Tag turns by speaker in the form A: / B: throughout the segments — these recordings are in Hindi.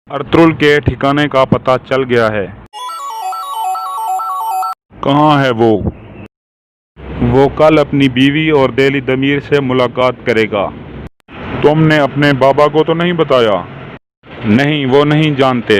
A: अर्तुल के ठिकाने का पता चल गया है। कहाँ है वो? वो कल अपनी बीवी और देली दमीर से मुलाकात करेगा। तुमने अपने बाबा को तो नहीं बताया? नहीं, वो नहीं जानते।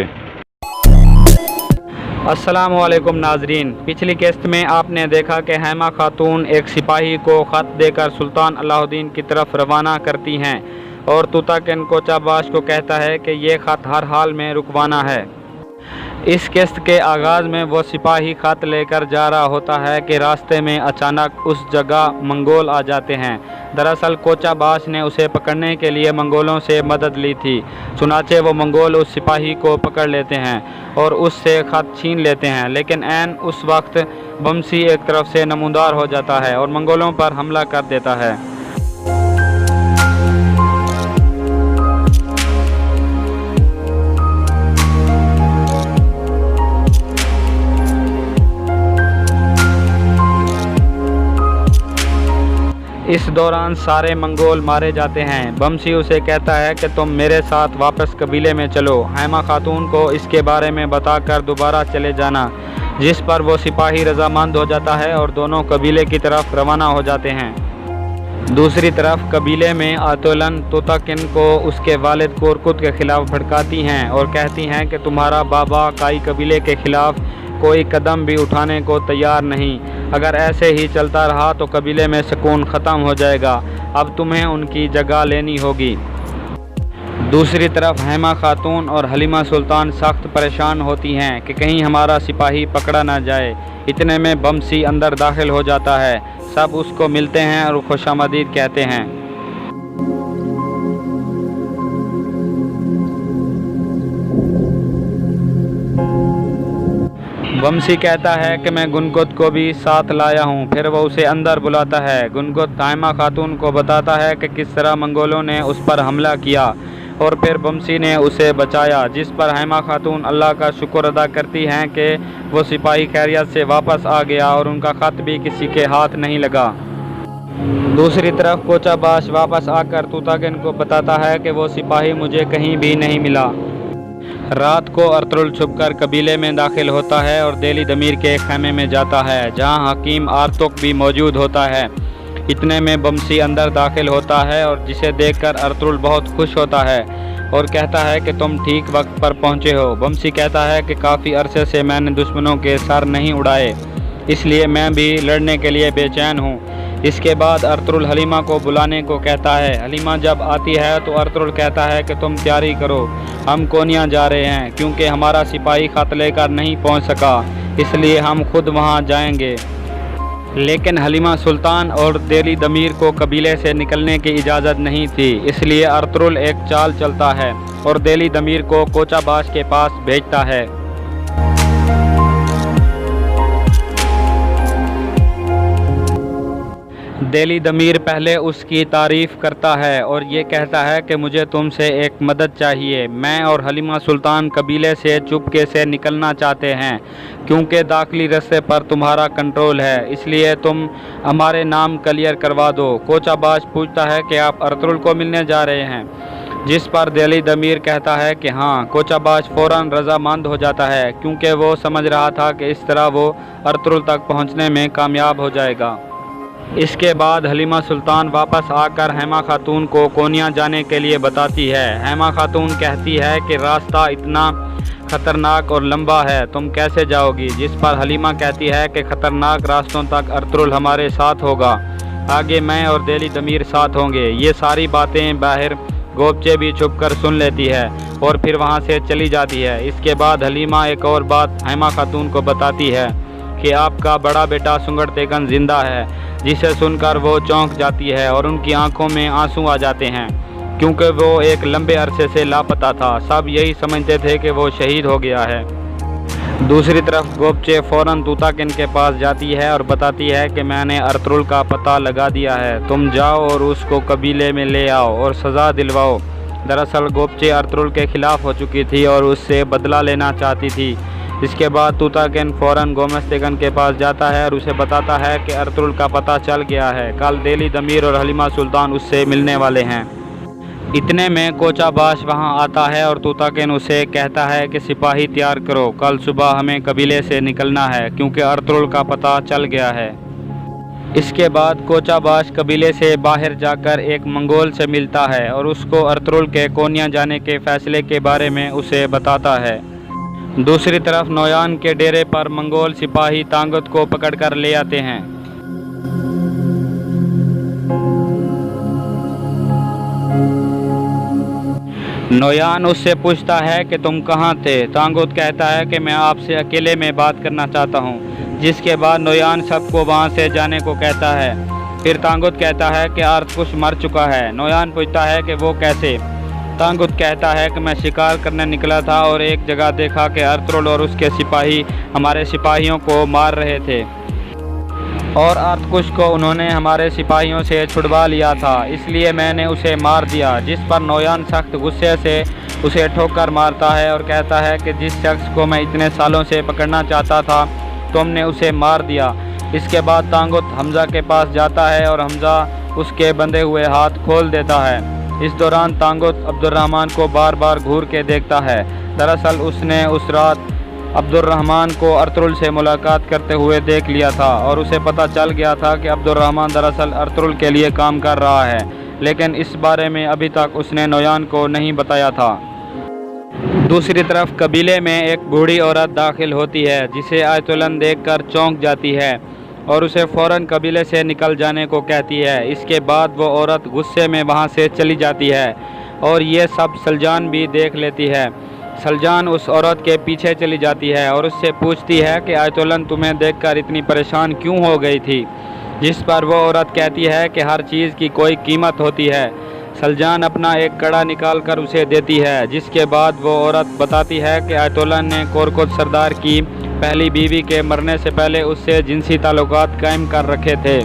B: अस्सलामुअलैकुम नाजरीन, पिछली किस्त में आपने देखा कि हेमा खातून एक सिपाही को ख़त देकर सुल्तान अलाउद्दीन की तरफ रवाना करती हैं और तूताकिन कोचाबाश को कहता है कि ये ख़त हर हाल में रुकवाना है। इस किस्त के आगाज़ में वो सिपाही ख़त लेकर जा रहा होता है कि रास्ते में अचानक उस जगह मंगोल आ जाते हैं। दरअसल कोचाबाश ने उसे पकड़ने के लिए मंगोलों से मदद ली थी। चुनाचे वो मंगोल उस सिपाही को पकड़ लेते हैं और उससे ख़त छीन लेते हैं, लेकिन ऐन उस वक्त बमसी एक तरफ से नमूदार हो जाता है और मंगोलों पर हमला कर देता है। इस दौरान सारे मंगोल मारे जाते हैं। बमसी उसे कहता है कि तुम मेरे साथ वापस कबीले में चलो। हेमा खातून को इसके बारे में बताकर दोबारा चले जाना, जिस पर वो सिपाही रजामंद हो जाता है और दोनों कबीले की तरफ रवाना हो जाते हैं। दूसरी तरफ कबीले में आतोलन तोताकिन को उसके वालिद कोरकुत के खिलाफ भड़काती हैं और कहती हैं कि तुम्हारा बाबा काई कबीले के खिलाफ कोई कदम भी उठाने को तैयार नहीं। अगर ऐसे ही चलता रहा तो कबीले में सुकून ख़त्म हो जाएगा। अब तुम्हें उनकी जगह लेनी होगी। दूसरी तरफ हेमा खातून और हलीमा सुल्तान सख्त परेशान होती हैं कि कहीं हमारा सिपाही पकड़ा ना जाए। इतने में बमसी अंदर दाखिल हो जाता है। सब उसको मिलते हैं और खुशामदीद कहते हैं। बमसी कहता है कि मैं गुनगुत को भी साथ लाया हूँ। फिर वो उसे अंदर बुलाता है। गुनगुत हेमा खातून को बताता है कि किस तरह मंगोलों ने उस पर हमला किया और फिर बमसी ने उसे बचाया, जिस पर हेमा खातून अल्लाह का शुक्र अदा करती हैं कि वो सिपाही खैरियत से वापस आ गया और उनका ख़त भी किसी के हाथ नहीं लगा। दूसरी तरफ कोचाबाश वापस आकर तूताकिन को बताता है कि वो सिपाही मुझे कहीं भी नहीं मिला। रात को अर्तुल छुपकर कबीले में दाखिल होता है और देली दमीर के खेमे में जाता है, जहां हकीम आर्तुक भी मौजूद होता है। इतने में बमसी अंदर दाखिल होता है और जिसे देखकर अर्तुल बहुत खुश होता है और कहता है कि तुम ठीक वक्त पर पहुंचे हो। बमसी कहता है कि काफ़ी अरसे से मैंने दुश्मनों के सर नहीं उड़ाए, इसलिए मैं भी लड़ने के लिए बेचैन हूँ। इसके बाद अर्तुल हलीमा को बुलाने को कहता है। हलीमा जब आती है तो अर्तुल कहता है कि तुम तैयारी करो, हम कोनिया जा रहे हैं, क्योंकि हमारा सिपाही ख़त लेकर नहीं पहुंच सका, इसलिए हम खुद वहां जाएंगे। लेकिन हलीमा सुल्तान और देली दमीर को कबीले से निकलने की इजाज़त नहीं थी, इसलिए अर्तुल एक चाल चलता है और देली दमीर को कोचाबाश के पास भेजता है। देली दमीर पहले उसकी तारीफ़ करता है और ये कहता है कि मुझे तुमसे एक मदद चाहिए। मैं और हलीमा सुल्तान कबीले से चुपके से निकलना चाहते हैं, क्योंकि दाखिली रास्ते पर तुम्हारा कंट्रोल है, इसलिए तुम हमारे नाम क्लियर करवा दो। कोचाबाश पूछता है कि आप अर्तुल को मिलने जा रहे हैं, जिस पर देली दमीर कहता है कि हाँ। कोचाबाश फ़ौरन रजामंद हो जाता है, क्योंकि वो समझ रहा था कि इस तरह वो अर्तुल तक पहुँचने में कामयाब हो जाएगा। इसके बाद हलीमा सुल्तान वापस आकर हेमा खातून को कोनिया जाने के लिए बताती है। हेमा खातून कहती है कि रास्ता इतना ख़तरनाक और लंबा है, तुम कैसे जाओगी? जिस पर हलीमा कहती है कि ख़तरनाक रास्तों तक अर्तुल हमारे साथ होगा, आगे मैं और देली दमीर साथ होंगे। ये सारी बातें बाहर गोपचे भी छुपकर सुन लेती है और फिर वहाँ से चली जाती है। इसके बाद हलीमा एक और बात हेमा खातून को बताती है कि आपका बड़ा बेटा सुंगड़ तेगन जिंदा है, जिसे सुनकर वो चौंक जाती है और उनकी आंखों में आंसू आ जाते हैं, क्योंकि वो एक लंबे अरसे से लापता था। सब यही समझते थे कि वो शहीद हो गया है। दूसरी तरफ गोपचे फ़ौरन तूताकिन के पास जाती है और बताती है कि मैंने अर्तुल का पता लगा दिया है, तुम जाओ और उसको कबीले में ले आओ और सज़ा दिलवाओ। दरअसल गोपचे अर्तुल के ख़िलाफ़ हो चुकी थी और उससे बदला लेना चाहती थी। इसके बाद तूताकिन फ़ौरन गोमस्तेगन के पास जाता है और उसे बताता है कि अर्तुल का पता चल गया है। कल देली दमीर और हलीमा सुल्तान उससे मिलने वाले हैं। इतने में कोचाबाश वहां आता है और तूताकिन उसे कहता है कि सिपाही तैयार करो, कल सुबह हमें कबीले से निकलना है क्योंकि अर्तुगरुल का पता चल गया है। इसके बाद कोचाबाश कबीले से बाहर जाकर एक मंगोल से मिलता है और उसको अर्तुगरुल के कोन्या जाने के फैसले के बारे में उसे बताता है। दूसरी तरफ नोयान के डेरे पर मंगोल सिपाही तांगुत को पकड़कर ले आते हैं। नोयान उससे पूछता है कि तुम कहाँ थे। तांगुत कहता है कि मैं आपसे अकेले में बात करना चाहता हूँ। जिसके बाद नोयान सबको वहाँ से जाने को कहता है। फिर तांगुत कहता है कि अर्तकुश मर चुका है। नोयान पूछता है कि वो कैसे। तांगुत कहता है कि मैं शिकार करने निकला था और एक जगह देखा कि अर्तुगरुल और उसके सिपाही हमारे सिपाहियों को मार रहे थे और अर्तकुश को उन्होंने हमारे सिपाहियों से छुड़वा लिया था, इसलिए मैंने उसे मार दिया। जिस पर नोयान सख्त गुस्से से उसे ठोकर मारता है और कहता है कि जिस शख्स को मैं इतने सालों से पकड़ना चाहता था तुमने उसे मार दिया। इसके बाद तांगुत हमजा के पास जाता है और हमजा उसके बंधे हुए हाथ खोल देता है। इस दौरान तांगुत अब्दुर्रहमान को बार बार घूर के देखता है। दरअसल उसने उस रात अब्दुर्रहमान को अर्तुगरुल से मुलाकात करते हुए देख लिया था और उसे पता चल गया था कि अब्दुर्रहमान दरअसल अर्तुगरुल के लिए काम कर रहा है, लेकिन इस बारे में अभी तक उसने नोयान को नहीं बताया था। दूसरी तरफ कबीले में एक बूढ़ी औरत दाखिल होती है जिसे आयतुल्लाह देखकर चौंक जाती है और उसे फ़ौरन कबीले से निकल जाने को कहती है। इसके बाद वो औरत गुस्से में वहाँ से चली जाती है और ये सब सलजान भी देख लेती है। सलजान उस औरत के पीछे चली जाती है और उससे पूछती है कि आयतुल्लाह तुम्हें देखकर इतनी परेशान क्यों हो गई थी। जिस पर वो औरत कहती है कि हर चीज़ की कोई कीमत होती है। सलजान अपना एक कड़ा निकाल कर उसे देती है, जिसके बाद वो औरत बताती है कि आयतुल्लाह ने कोरकुत सरदार की पहली बीवी के मरने से पहले उससे जिनसी ताल्लुकात कायम कर रखे थे।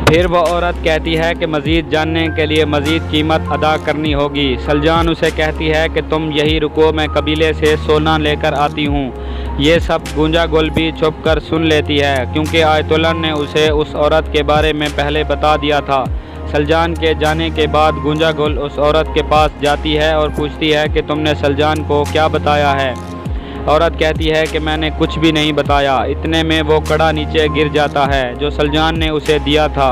B: फिर वो औरत कहती है कि मज़ीद जानने के लिए मज़ीद कीमत अदा करनी होगी। सलजान उसे कहती है कि तुम यही रुको, मैं कबीले से सोना लेकर आती हूँ। ये सब गूंजा गुल भी छुप कर सुन लेती है क्योंकि आयतुल्लाह ने उसे उस औरत के बारे में पहले बता दिया था। सलजान के जाने के बाद गूंजा गुल उस औरत के पास जाती है और पूछती है कि तुमने सलजान को क्या बताया है। औरत कहती है कि मैंने कुछ भी नहीं बताया। इतने में वो कड़ा नीचे गिर जाता है जो सलजान ने उसे दिया था।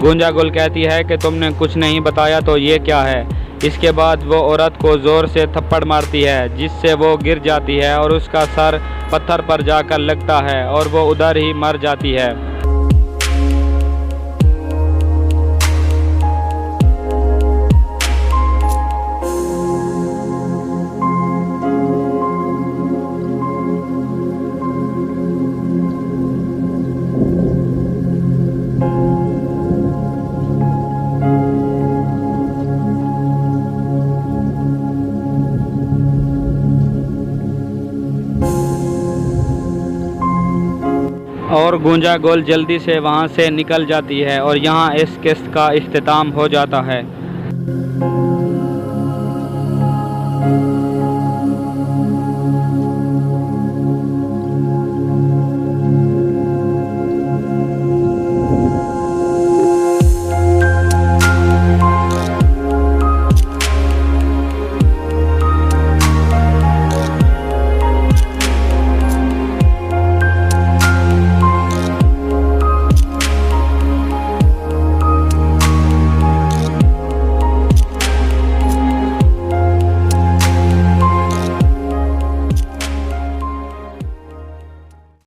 B: गूंजा गुल कहती है कि तुमने कुछ नहीं बताया तो ये क्या है। इसके बाद वो औरत को ज़ोर से थप्पड़ मारती है जिससे वो गिर जाती है और उसका सर पत्थर पर जाकर लगता है और वो उधर ही मर जाती है। और गूंजा गोल जल्दी से वहाँ से निकल जाती है और यहाँ इस किस्त का इख्तिताम हो जाता है।